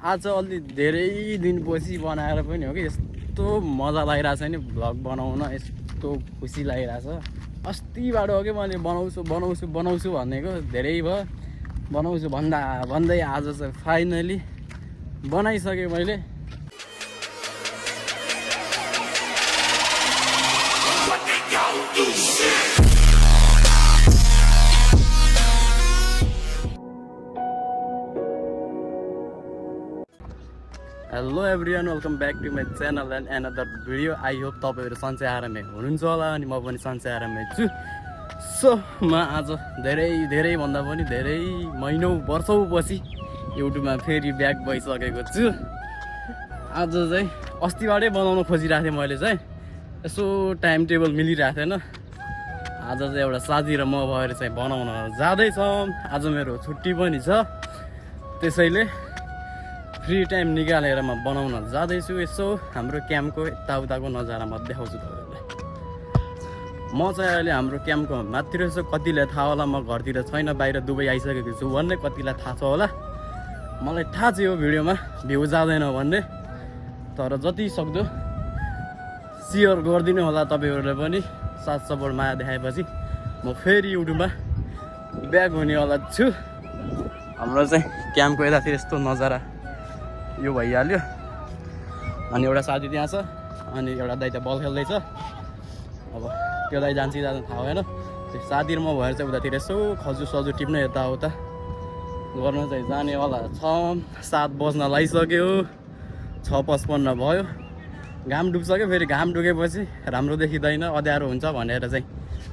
आज अलि धेरै दिनपछि बनाएर पनि हो कि यस्तो मजा लागिरहेछ नि भ्लग बनाउन, यस्तो खुसी लागिरहेछ। अस्तिबाट हो कि मैले बनाउँछु भनेको, धेरै भयो बनाउँछु भन्दै आज चाहिँ फाइनली बनाइसकेँ मैले। Hello everyone, welcome back to my channel and another video. I hope तपाईँहरू सन्चै आरामै हुनुहुन्छ होला अनि म पनि सन्चै आरामै छु। सो म आज धेरैभन्दा पनि धेरै महिनौँ वर्षौँपछि युट्युबमा फेरि ब्याक भइसकेको छु। आज चाहिँ अस्तिबाटै बनाउन खोजिरहेको थिएँ मैले चाहिँ, यसो टाइम टेबल मिलिरहेको थिएन। आज चाहिँ एउटा साथी र म भएर चाहिँ बनाउन जाँदैछौँ। आज मेरो छुट्टी पनि छ, त्यसैले फ्री टाइम निकालेर म बनाउन जाँदैछु। यसो हाम्रो क्याम्पको यताउताको नजारा म देखाउँछु तपाईँहरूलाई। म चाहिँ अहिले हाम्रो क्याम्पको माथि रहेछु। कतिलाई थाहा होला म घरतिर छैन, बाहिर दुबई आइसकेको छु भन्ने कतिलाई थाहा छ होला। मलाई थाहा छ यो भिडियोमा भ्यू जाँदैन भन्ने, तर जति सक्दो सेयर गरिदिनु होला तपाईँहरूले पनि। साथ सपोर्ट माया देखाएपछि म फेरि युट्युबमा ब्याक हुनेवाला छु। हाम्रो चाहिँ क्याम्पको यतातिर यस्तो नजारा यो भइहाल्यो। अनि एउटा साथी त्यहाँ छ, अनि एउटा दाइ त बल खेल्दैछ। अब त्यो दाइ जान्छ थाहा भएन। त्यो साथी र म भएर चाहिँ उतातिर यसो खजु टिप्न यताउता गर्न चाहिँ जानेवाला छ। 7 बज्न लागिसक्यो, 6:55 भयो। घाम डुब्सक्यो। फेरि घाम डुबेपछि राम्रो देखिँदैन, अँध्यारो हुन्छ भनेर चाहिँ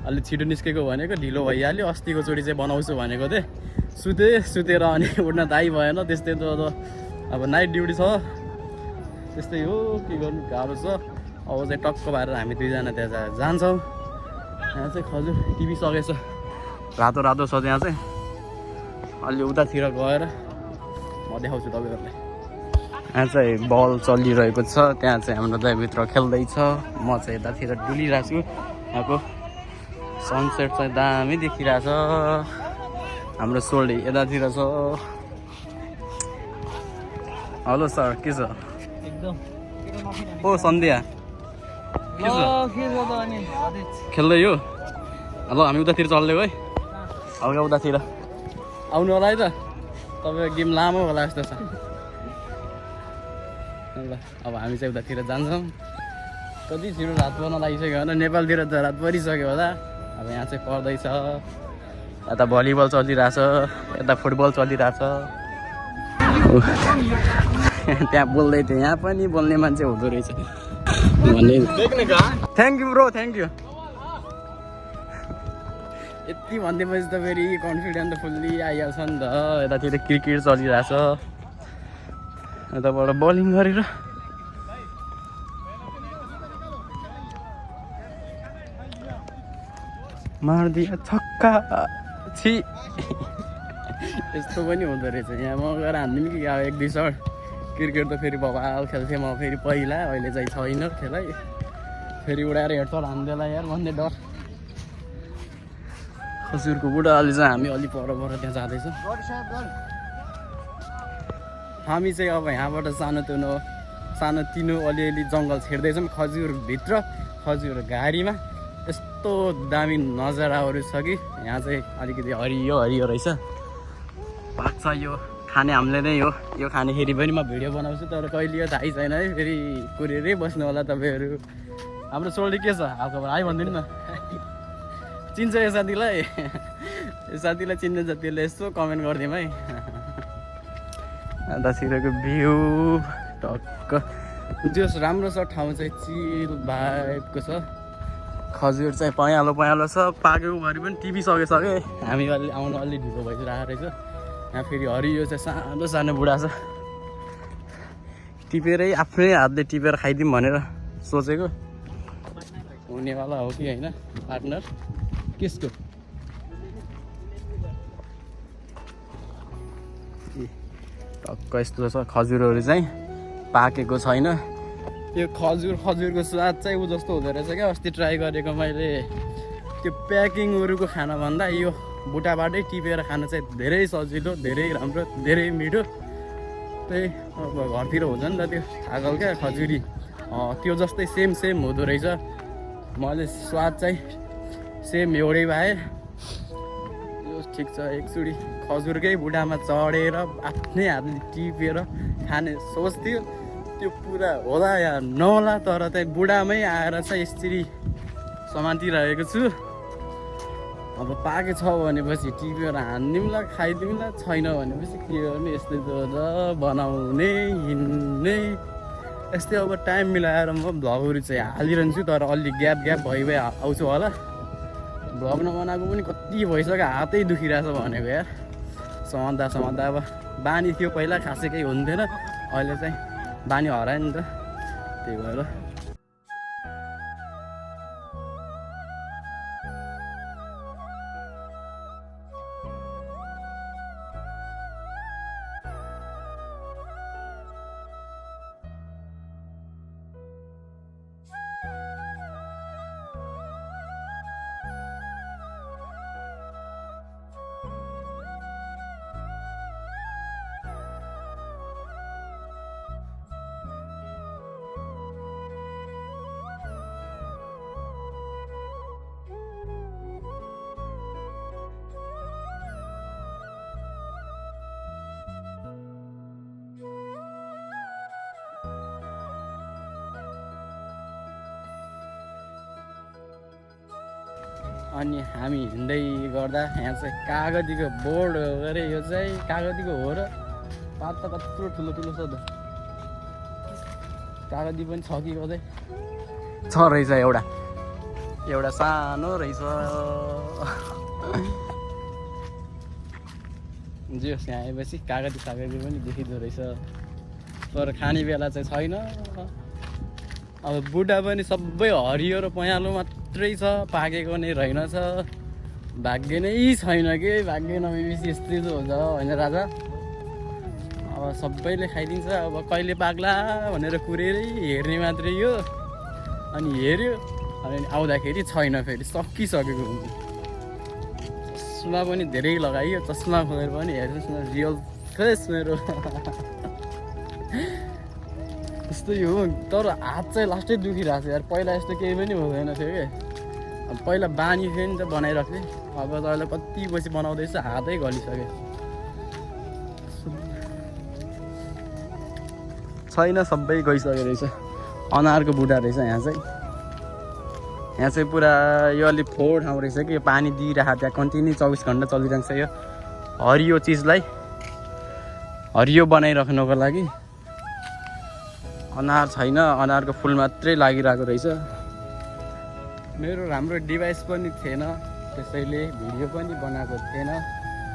अलिक छिटो निस्केको भनेको ढिलो भइहाल्यो। अस्तिको चोटि चाहिँ बनाउँछु भनेको थिएँ, सुतेर अनि उठ्न दाइ भएन। त्यस्तै त अब नाइट ड्युटी छ, त्यस्तै हो, के गर्नु गाह्रो छ। अब चाहिँ टक्क भएर हामी दुईजना त्यहाँ जान्छौँ। यहाँ चाहिँ खजुर टिपिसकेछ, रातो छ त्यहाँ चाहिँ। अलि उतातिर गएर म देखाउँछु तपाईँहरूलाई। यहाँ चाहिँ बल चलिरहेको छ, त्यहाँ चाहिँ हाम्रो दाइभित्र खेल्दैछ, म चाहिँ यतातिर डुलिरहेको छु। यहाँको सनसेट चाहिँ दामी देखिरहेछ। हाम्रो सोल्डी यतातिर छ। हेलो सर, के छ? एकदम ओ सन्ध्या के छ? खेल्दै हो? ल हामी उतातिर चल्दै है, हल्का उतातिर आउनु होला है त। तपाईँको गेम लामो होला जस्तो छ। ल अब हामी चाहिँ उतातिर जान्छौँ। कति छिटो रात पर्न लागिसक्यो होला, नेपालतिर त रात परिसक्यो होला। अब यहाँ चाहिँ पर्दैछ, यता भलिबल चलिरहेछ, यता फुटबल चलिरहेछ। त्यहाँ बोल्दै थियो, यहाँ पनि बोल्ने मान्छे हुँदो रहेछ भन्ने। Thank you bro, thank you. यति भनिदिएपछि त फेरि कन्फिडेन्ट त फुल्ली आइहाल्छ नि त। यतातिर क्रिकेट चलिरहेछ, यताबाट बलिङ गरेर मारिदियो छक्का। छि यस्तो पनि हुँदो रहेछ। यहाँ म गएर हान्दिनँ कि अब 1-2 सर्ट। क्रिकेट त फेरि बबाल खेल्थेँ म फेरि पहिला, अहिले चाहिँ छैन खेलाइ। फेरि उडाएर हेर्छ हान्देला यार भन्ने डर। खजुरको बुढा अलि चाहिँ हामी अलि पर त्यहाँ जाँदैछौँ। हामी चाहिँ अब यहाँबाट सानोतिनो अलिअलि जङ्गल छिर्दैछौँ खजुरभित्र, खजुर घारीमा। यस्तो दामी नजाराहरू छ कि यहाँ चाहिँ अलिकति हरियो रहेछ। पाक्छ यो खाने हामीले नै हो, यो खानेखेरि पनि म भिडियो बनाउँछु, तर कहिले थाहै छैन है। फेरि कुरेरै बस्नु होला तपाईँहरू। हाम्रो सोल्डी के छ हालखबर आइ भनिदिनु न। चिन्छ यो साथीलाई? यो साथीलाई चिन्ने जतिले यसो कमेन्ट गरिदिउँ है। यतातिरको भ्यू टक्क जस राम्रो छ। ठाउँ चाहिँ चिल भाइबको छ। खजुर चाहिँ पँयालो छ, पाकेको भरि पनि टिपिसकेछ। हामी अलि आउनु अलि ढिलो भइरहेको रहेछ। यहाँ फेरि हरियो चाहिँ सानो बुढा छ, टिपेरै आफ्नै हातले टिपेर खाइदिउँ भनेर सोचेको। हुनेवाला हो कि होइन पार्टनर? केसको टक्क यस्तो छ। खजुरहरू चाहिँ पाकेको छैन। यो खजुरको स्वाद चाहिँ ऊ जस्तो हुँदो रहेछ क्या। अस्ति ट्राई गरेको मैले, त्यो प्याकिङहरूको खानाभन्दा यो बुटाबाटै टिपेर खान चाहिँ धेरै सजिलो, धेरै राम्रो, धेरै मिठो। जस्तै अब घरतिर हुन्छ नि त त्यो छागल क्या खजुरी त्यो जस्तै सेम हुँदो रहेछ। मैले स्वाद चाहिँ सेम एउटै पाएँ। यो ठिक छ, एकचोटि खजुरकै बुढामा चढेर आफ्नै हातले टिपेर खाने सोच्थ्यो। त्यो पुरा होला या नहोला, तर चाहिँ बुढामै आएर चाहिँ यसरी समातिरहेको छु। अब पाके छ भनेपछि टिपेर हानिदिउँला, खाइदिउँला, छैन भनेपछि के गर्ने, यस्तै त बनाउने हिँड्ने यस्तै। अब टाइम मिलाएर म भ्लगहरू चाहिँ हालिरहन्छु, तर अलि ग्याप भइ आउँछु होला। भ्लग नबनाएको पनि कति भइसक्यो, हातै दुखिरहेछ भनेको यार। समात्दा अब बानी थियो पहिला, खासै केही हुन्थेन, अहिले चाहिँ बानी हरायो नि त, त्यही भएर। अनि हामी हिँड्दै गर्दा यहाँ चाहिँ कागतीको बोर्ड हो अरे, यो चाहिँ कागतीको हो र पात त कत्रो ठुलो छ त। कागती पनि छ कि कतै छ रहेछ, एउटा सानो रहेछ। जोस् यहाँ आएपछि कागती पनि देखिँदो रहेछ, तर खाने बेला चाहिँ छैन। अब बुढा पनि सबै हरियो र पँयालो मात्रै छ, पाकेको नै रहेनछ। भाग्य नै छैन कि, भाग्य नभएपछि यस्तै त हुन्छ होइन राजा। अब सबैले खाइदिन्छ, अब कहिले पाक्ला भनेर कुरेरै हेर्ने मात्रै हो। अनि हेऱ्यो, अनि आउँदाखेरि छैन, फेरि सकिसकेको हुन्छ। चस्मा पनि धेरै लगाइयो, चस्मा खोलेर पनि हेर्नुहोस् न, रियल फेस मेरो यस्तै हो। तर हात चाहिँ लास्टै दुखिरहेको छ यार, पहिला यस्तो केही पनि हुँदैन थियो कि। अब पहिला बानी थियो नि त बनाइराख्ने, अब त अहिले कति पछि बनाउँदैछ, हातै गलिसक्यो। छैन, सबै गइसकेको रहेछ। अनारको बुढा रहेछ यहाँ चाहिँ पुरा यो अलिक फोहोर ठाउँ रहेछ कि, यो पानी दिइरहेको त्यहाँ कन्टिन्यू 24 घन्टा चलिरहन्छ। यो हरियो चिजलाई हरियो बनाइराख्नुको लागि। अनार छैन, अनारको फुल मात्रै लागिरहेको रहेछ। मेरो राम्रो डिभाइस पनि थिएन, त्यसैले भिडियो पनि बनाएको थिएन।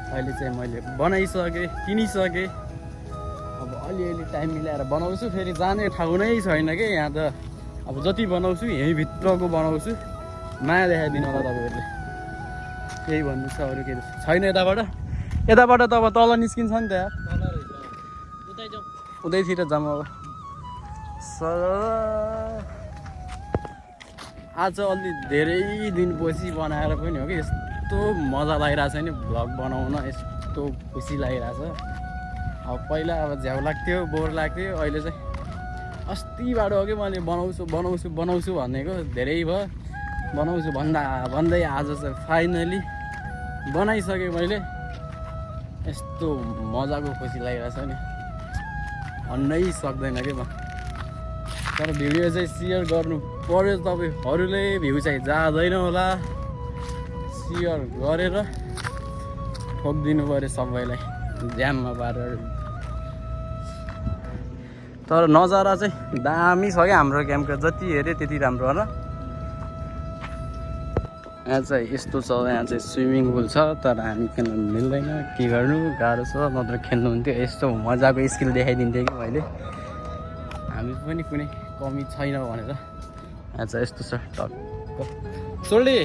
अहिले चाहिँ मैले बनाइसकेँ, किनिसकेँ। अब अलिअलि टाइम मिलाएर बनाउँछु, फेरि जाने ठाउँ नै छैन कि यहाँ त। अब जति बनाउँछु यहीँभित्रको बनाउँछु, माया देखाइदिनु होला तपाईँहरूले। केही भन्नु छ अरू केही छैन? यताबाट त अब तल निस्किन्छ नि त यार, उतैतिर जाऊँ। अब आज अलि धेरै दिनपछि बनाएर पनि हो कि, यस्तो मजा लागिरहेछ नि भ्लग बनाउन, यस्तो खुसी लागिरहेछ। अब पहिला अब झ्याउ लाग्थ्यो, बोर लाग्थ्यो, अहिले चाहिँ अस्तिबाट हो कि मैले बनाउँछु भनेको, धेरै भयो बनाउँछु भन्दै आज चाहिँ फाइनली बनाइसकेँ मैले। यस्तो मजाको खुसी लागिरहेछ नि, भन्नै सक्दैन कि म। तर भिडियो चाहिँ सेयर गर्नु पर्यो, तपाईँहरूले भ्यू चाहिँ जाँदैन होला, सेयर गरेर ठोकिदिनु पर्यो सबैलाई ज्याममा पारेर। तर नजारा चाहिँ दामी छ क्या हाम्रो क्याम्पको, जति हेऱ्यो त्यति राम्रो होला। यहाँ चाहिँ यस्तो छ, यहाँ चाहिँ स्विमिङ पुल छ, तर हामी खेल्न मिल्दैन, के गर्नु, गाह्रो छ। नत्र खेल्नुहुन्थ्यो, यस्तो मजाको स्किल देखाइदिन्थेँ कि मैले, हामी पनि कुनै कमी छैन भनेर। यहाँ चाहिँ यस्तो छ टक्क। सोल्डी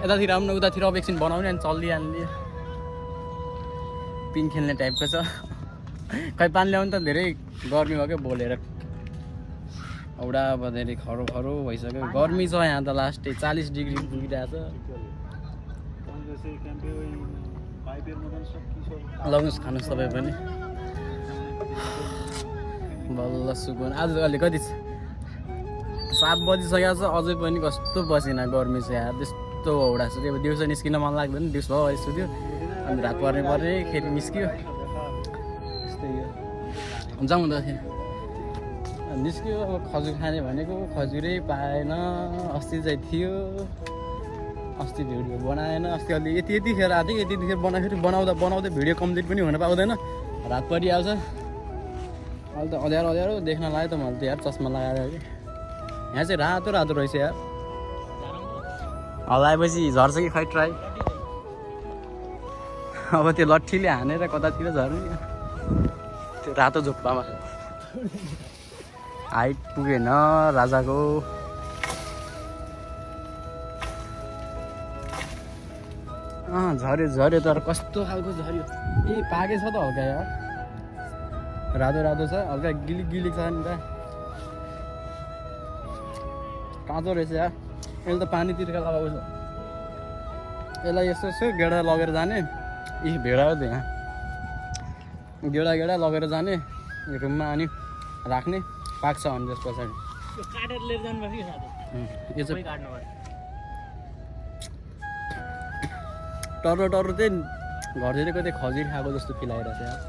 यतातिर आउनु, उतातिर अब एकछिन बनाउने अनि चलिहाल्ने। पिङ खेल्ने टाइपको छ। खै पानी ल्याउनु त धेरै गर्मी भयो क्या बोलेर, औडा अब धेरै खरो भइसक्यो। गर्मी छ यहाँ त, लास्टै 40 डिग्री पुगिरहेछ। लाउनुहोस्, खानुहोस् तपाईँ पनि। बल्ल सुकुन आज अहिले कति 7 बजिसकेको छ अझै पनि कस्तो पसिना गर्मी छ यार त्यस्तो हौडा छ अब दिउँसो निस्किन मन लाग्दैन दिउँसो भयो सुत्यो अनि रात पर्ने फेरि निस्क्यो त्यस्तै हो जाउँ त निस्क्यो अब खजुर खाने भनेको खजुरै पाएन अस्ति चाहिँ थियो अस्ति भिडियो बनाएन अस्ति अलि यतिखेर आएको थियो यतिखेर बनाउँदाखेरि बनाउँदै भिडियो कम्प्लिट पनि हुन पाउँदैन रात परिहाल्छ अहिले त अँध्यारो देख्न लाग्यो त मैले त यार चस्मा लगाएर कि यहाँ चाहिँ रातो रहेछ यार हल्लाएपछि झर्छ कि खै ट्राई अब त्यो लट्ठीले हानेर कतातिर झर्ने त्यो रातो झुप्पामा हाइट पुगेन राजाको झऱ्यो तर कस्तो खालको झऱ्यो पाके छ त हल्का यार रातो छ हल्का गिलिक छ नि त काँचो रहेछ यार यसले त पानी तिर्खा लगाएको छ यसलाई यसो गेडा लगेर जाने भेडा हो त यहाँ गेडा लगेर जाने रुममा अनि राख्ने पाक्छ अनि त्यस पछाडि यो चाहिँ टर्रो चाहिँ घरतिर कतै खजुरी खाएको जस्तो फिल आइरहेको छ यार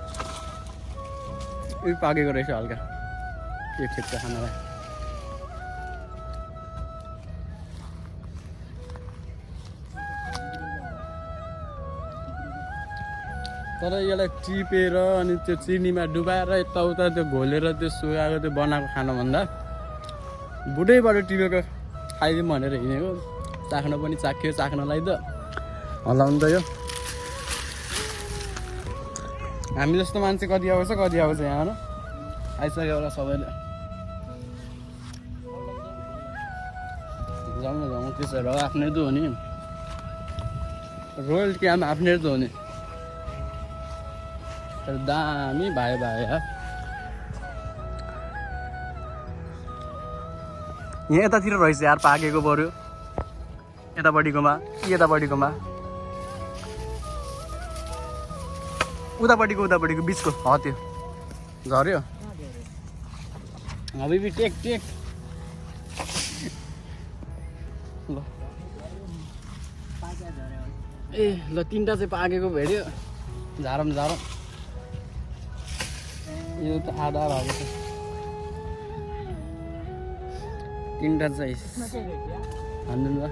उयो पाकेको रहेछ हल्का यो ठिक छ खानालाई तर यसलाई टिपेर अनि त्यो चिनीमा डुबाएर यताउता त्यो घोलेर त्यो सुकाएको त्यो बनाएको खानुभन्दा बुढैबाट टिपेको खाइदिउँ भनेर हिँडेको चाख्न पनि चाख्यो चाख्नलाई त हल्लाउनु त यो हामी जस्तो मान्छे कति आउँछ यहाँ न आइसक्यो होला सबैले जाउँ त्यसो र आफ्नै त हो नि रोयल्टी आमा आफ्नै त हो नि दामी भाइ यहाँ यतातिर रहेछ यार पाकेको पर्यो यतापट्टिकोमा उतापट्टिको बिचको त्यो झऱ्यो हबी टेक ल ल 3टा चाहिँ पाकेको भेट्यो झारम यो त आधा भएको छ 3टा चाहिँ हान्नु ल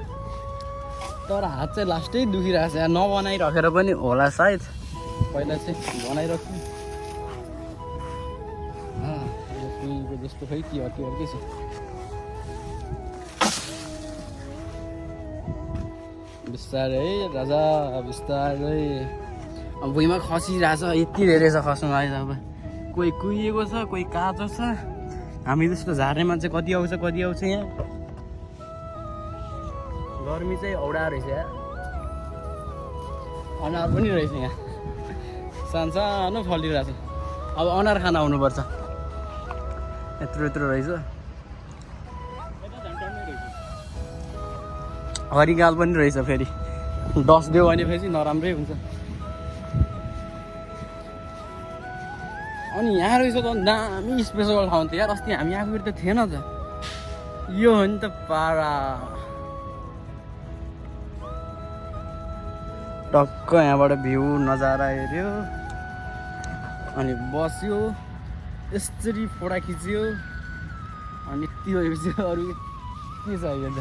तर हात चाहिँ लास्टै दुखिरहेको छ नबनाइराखेर पनि होला सायद पहिला चाहिँ बनाइराख्नु जस्तो खै के अर्कै छ बिस्तारै राजा बिस्तारै अब भुइँमा खसिरहेछ यति धेरै छ खस्नु आएछ अब कोही कुहिएको छ कोही काँचो छ हामी जस्तो झार्ने मान्छे कति आउँछ यहाँ गर्मी चाहिँ औडा रहेछ यहाँ अनार पनि रहेछ यहाँ सानो फलिरहेछ अब अनार खाना आउनुपर्छ यत्रो रहेछ हरिगाल पनि रहेछ फेरि डस दियो भने फेरि नराम्रै हुन्छ अनि यहाँ रहेछ त दामी स्पेसल ठाउँ थियो यार अस्ति हामी आएको त थिएन त यो हो नि त पारा टक्क यहाँबाट भ्यू नजारा हेऱ्यो अनि बस्यो यसरी फोटा खिच्यो अनि त्यो भएपछि अरू के छ अहिले त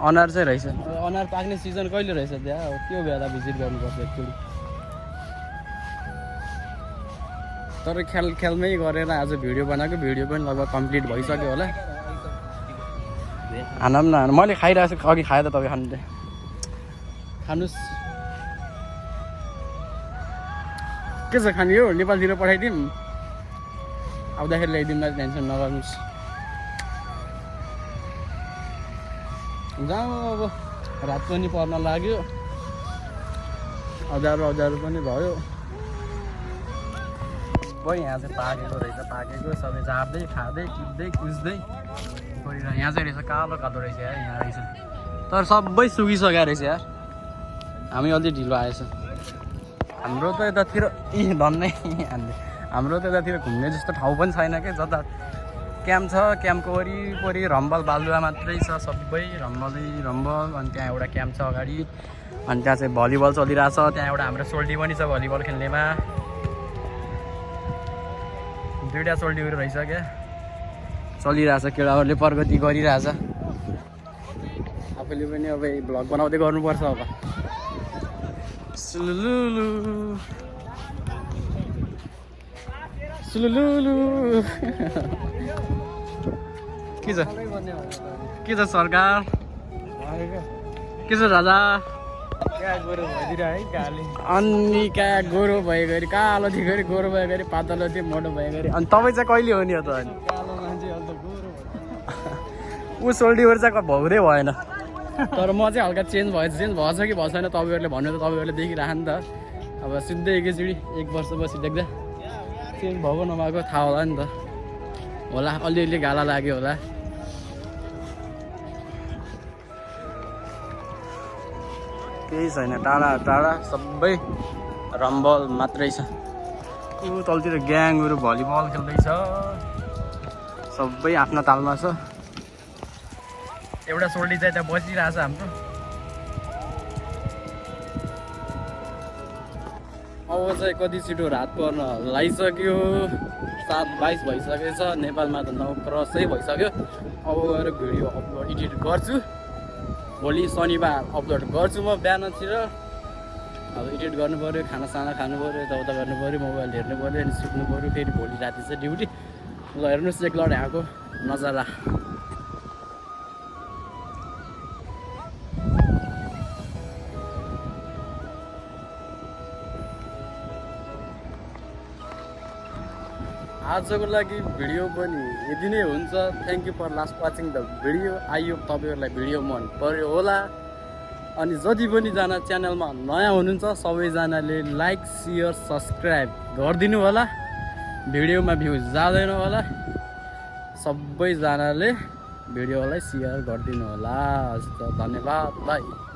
अनार चाहिँ रहेछ अनार पाक्ने सिजन कहिले रहेछ त्यहाँ अब त्यो बेला भिजिट गर्नुपर्छ एक्चुअली तर खेलमै गरेर आज भिडियो बनाएको भिडियो पनि लगभग कम्प्लिट भइसक्यो होला खाना पनि मैले खाइरहेको छु अघि खाएँ त तपाईँ खानु खानुहोस् के छ खाने हो नेपालतिर पठाइदिउँ आउँदाखेरि ल्याइदिउँला टेन्सन नगर्नुहोस् जाउँ अब रात पनि पर्न लाग्यो अँध्यारो पनि भयो यहाँ चाहिँ पाकेको सबै झार्दै खाँदै टिप्दै कुच्दै गरिरहेको यहाँ चाहिँ रहेछ कालो रहेछ यार यहाँ रहेछ तर सबै सुकिसकेको रहेछ यार हामी अलि ढिलो आएछ हाम्रो त यतातिर धन्नै हाम्रो त्यतातिर घुम्ने जस्तो ठाउँ पनि छैन क्या जता क्याम्प छ क्याम्पको वरिपरि रम्बल बालुवा मात्रै छ सबै रम्बल अनि त्यहाँ एउटा क्याम्प छ अगाडि अनि त्यहाँ चाहिँ भलिबल चलिरहेछ त्यहाँ एउटा हाम्रो सोल्टी पनि छ भलिबल खेल्नेमा दुईवटा सोल्टीहरू रहेछ क्या चलिरहेछ केटाहरूले प्रगति गरिरहेछ आफूले पनि अब भ्लग बनाउँदै गर्नुपर्छ अब सुलुलुलु सुलुलुलु के छ सरकार के छ राजा अनि कहाँ गोरो भयो गरी कालो थियो गरी गोरो भयो गरी पातलो थियो मोटो भयो गरी अनि तपाईँ चाहिँ कहिले हो नि त अनि ऊ सोल्टीहरू चाहिँ भौरै भएन तर म चाहिँ हल्का चेन्ज भएछ कि भएन तपाईँहरूले भन्नु त तपाईँहरूले देखिरह नि त अब सिधै एकैचोटि 1 वर्षपछि देख्दा चेन्ज भएको नभएको थाहा होला नि त होला अलिअलि गाला लाग्यो होला केही छैन टाढा सबै रम्बल मात्रै छ ऊ तलतिर ग्याङहरू भलिबल खेल्दैछ सबै आफ्नो तालमा छ एउटा सोल्टी चाहिँ त्यहाँ बसिरहेछ हाम्रो अब चाहिँ कति छिटो रात पर्न लागिसक्यो 7:22 भइसकेछ नेपालमा त 9 क्रसै भइसक्यो अब गएर भिडियो अपलोड एडिट गर्छु भोलि शनिबार अपलोड गर्छु म बिहानतिर अब एडिट गर्नु पऱ्यो खानासाना खानु पऱ्यो यताउता गर्नु पऱ्यो मोबाइल हेर्नु पऱ्यो अनि सुत्नु पऱ्यो फेरि भोलि राति चाहिँ ड्युटी ल हेर्नुहोस् एक लड यहाँको नजारा आजको लागि भिडियो पनि यति नै हुन्छ thank you for last watching the video I hope तपाईँहरूलाई भिडियो मन पर्यो होला अनि जति पनि जना च्यानलमा नयाँ हुनुहुन्छ सबैजनाले लाइक सेयर सब्सक्राइब गरिदिनु होला भिडियोमा भ्युज जाँदैन होला सबैजनाले भिडियोलाई सेयर गरिदिनु होला हस् त धन्यवाद बाई